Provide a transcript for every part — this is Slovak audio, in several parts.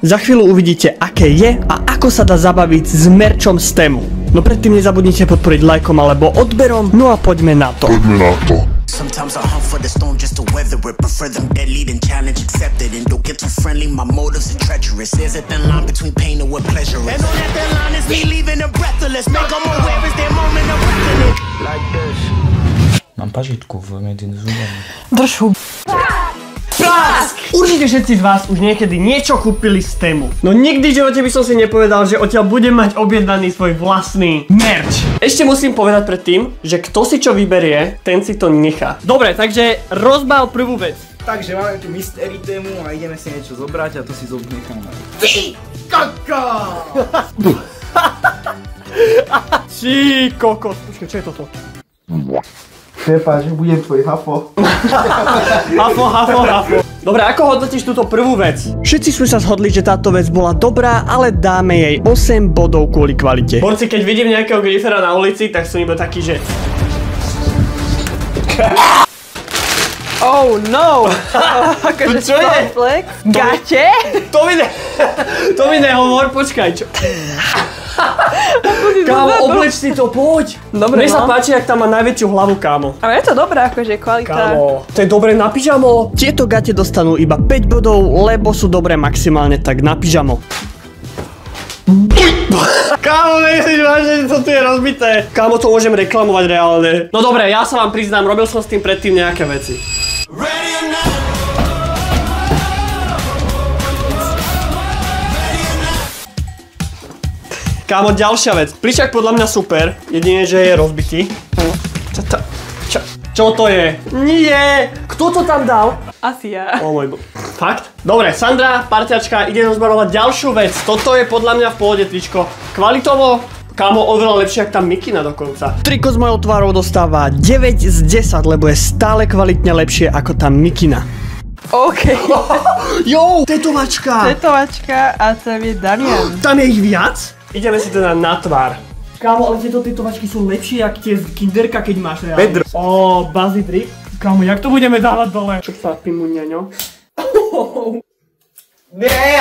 Za chvíľu uvidíte, aké je a ako sa dá zabaviť s merčom z tému. No predtým nezabudnite podporiť lajkom alebo odberom, no a poďme na to. Sometimes I hunt for the storm just to weather it. Prefer them deadly than challenge accepted. And don't get too friendly, my motives are treacherous. There's a thin line between pain and what pleasure is. And on that thin line is me leaving them breathless. Make them aware it's their moment of reckoning. Like this. Mám pažitku medzi zubami. Drž hub. Určite všetci z vás už niekedy niečo kúpili z tému. No nikdy v živote by som si nepovedal, že odtiaľ budem mať objednaný svoj vlastný merch. Ešte musím povedať predtým, že kto si čo vyberie, ten si to nechá. Dobre, takže rozbal prvú vec. Takže máme tu mystery tému a ideme si niečo zobrať a to si necháme. Ty koko! Ty kokos. Počkaj, čo je toto? Prepáč, budem tvoj hafo. Hafo. Dobre, ako hodnotíš túto prvú vec? Všetci sme sa zhodli, že táto vec bola dobrá, ale dáme jej 8 bodov kvôli kvalite. Borci, keď vidím nejakého grifera na ulici, tak som iba taký, že... Oh no! Akože čo je? flex? Gate? To mi nehovor, počkaj, čo? Kámo, obleč si to, poď! Dobre, mne sa páči, jak tam má najväčšiu hlavu, kámo. Ale je to dobré, akože kvalita. Kámo, to je dobré na pyžamo. Tieto gate dostanú iba 5 bodov, lebo sú dobré maximálne tak na pyžamo. Kámo, myslíš vážne, že to tu je rozbité? Kámo, to môžem reklamovať reálne. No dobre, ja sa vám priznám, robil som s tým predtým nejaké veci. Kámo, ďalšia vec. Plišák podľa mňa super, jedine, že je rozbitý. Čo to je? Nie! Kto to tam dal? Asi ja. O môj bo... Fakt? Dobre, Sandra, parťačka, ide rozbarovať ďalšiu vec. Toto je podľa mňa v pohode tričko. Kvalitovo, kámo, oveľa lepšie, jak tá mikina dokonca. Triko s mojou tvárou dostáva 9 z 10, lebo je stále kvalitne lepšie ako tá mikina. OK. Jo, tetovačka! Tetovačka a tam je Damian. Tam je ich viac? Ideme si teda na tvár. Kámo, ale tieto tetovačky sú lepšie, jak tie z kinderka, keď máš reálne. Pedro. Ó, Buzzy Drip. Kámo, jak to budeme dávať dole? Čo sa pimu, ňaňo? Nie!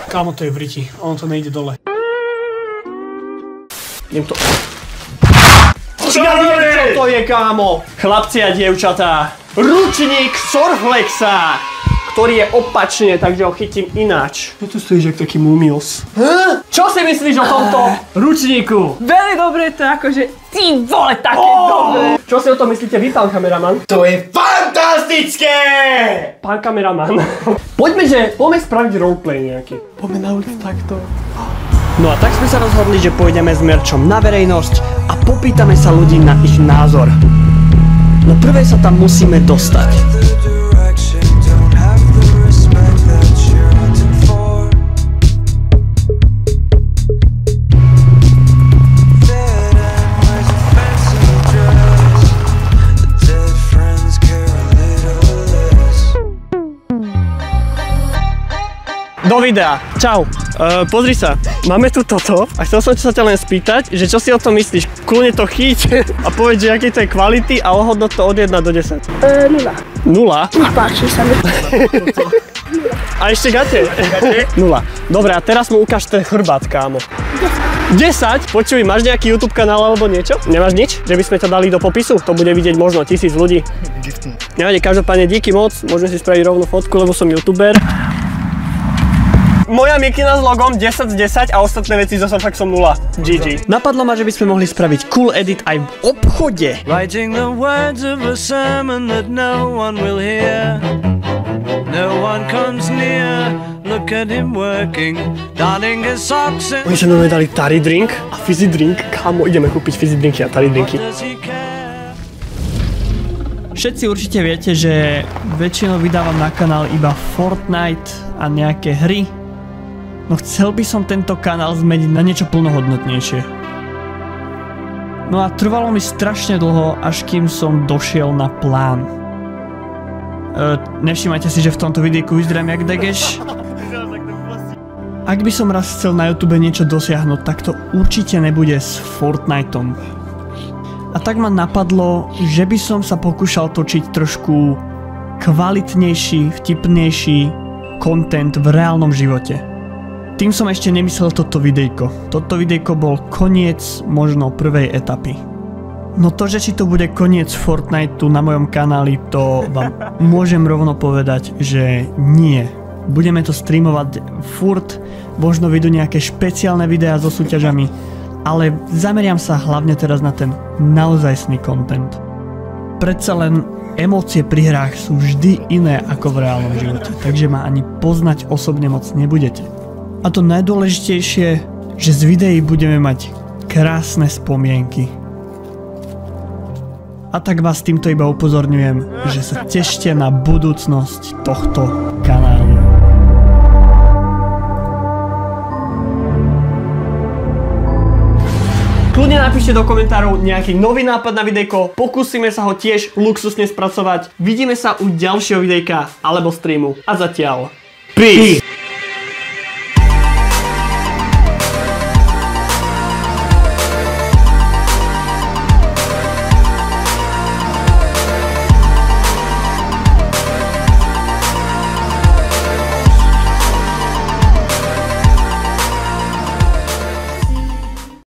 Kámo, to je v riti. On to nejde dole. Idem to... Čo to je, kámo? Chlapci a dievčatá. Ručník Surflexa, ktorý je opačne, takže ho chytím ináč. Čo tu stojíš, jak taký Mumios? Čo si myslíš o tomto ručníku? Veľmi dobre to akože, ty vole, také dobré. Čo si o tom myslíte vy, pán kameraman? To je fantastické! Pán kameraman. Poďme spraviť roleplay nejaký. Poďme na ulicu takto. No a tak sme sa rozhodli, že pôjdeme s merčom na verejnosť a popýtame sa ľudí na ich názor. No prvé sa tam musíme dostať. Do videa. Čau. Pozri sa, máme tu toto a chcel som sa ťa len spýtať, že čo si o tom myslíš? Kľudne to chyť a povedz, že aký to je kvality a ohodnot to od 1 do 10. 0. 0? Páči sa mi. A ešte gate? 0. Dobre, a teraz mu ukáž ten chrbát, kámo. 10? Počuj, máš nejaký YouTube kanál alebo niečo? Nemáš nič? Že by sme ťa dali do popisu? To bude vidieť možno 1000 ľudí. Nevadí, každopádne díky moc, môžeme si spraviť rovnú fotku, lebo som youtuber. Moja mikina s logom 10 z 10 a ostatné veci zase však som 0. GG. Napadlo ma, že by sme mohli spraviť cool edit aj v obchode. Writing the words of a sermon that no one will hear. No one comes near. Look at him working, darning his socks and... Oni sa nám dali Tari drink a fizzy drink. Kámo, ideme kúpiť fizzy drinky a Tari drinky. Všetci určite viete, že väčšinou vydávam na kanál iba Fortnite a nejaké hry. No chcel by som tento kanál zmeniť na niečo plnohodnotnejšie. No a trvalo mi strašne dlho, až kým som došiel na plán. Nevšímajte si, že v tomto videjku vyzerám jak degeš. Ak by som raz chcel na YouTube niečo dosiahnuť, tak to určite nebude s Fortniteom. A tak ma napadlo, že by som sa pokúšal točiť trošku kvalitnejší, vtipnejší content v reálnom živote. Tým som ešte nemyslel toto videjko. Toto videjko bol koniec možno prvej etapy. No to, že či to bude koniec Fortniteu na mojom kanáli, to vám môžem rovno povedať, že nie. Budeme to streamovať furt, možno vyjdú nejaké špeciálne videá so súťažami, ale zameriam sa hlavne teraz na ten naozajstný content. Predsa len emócie pri hrách sú vždy iné ako v reálnom živote, takže ma ani poznať osobne moc nebudete. A to najdôležitejšie, že z videí budeme mať krásne spomienky. A tak vás týmto iba upozorňujem, že sa tešte na budúcnosť tohto kanálu. Kľudne napíšte do komentárov nejaký nový nápad na videjko, pokúsime sa ho tiež luxusne spracovať. Vidíme sa u ďalšieho videjka alebo streamu. A zatiaľ, peace!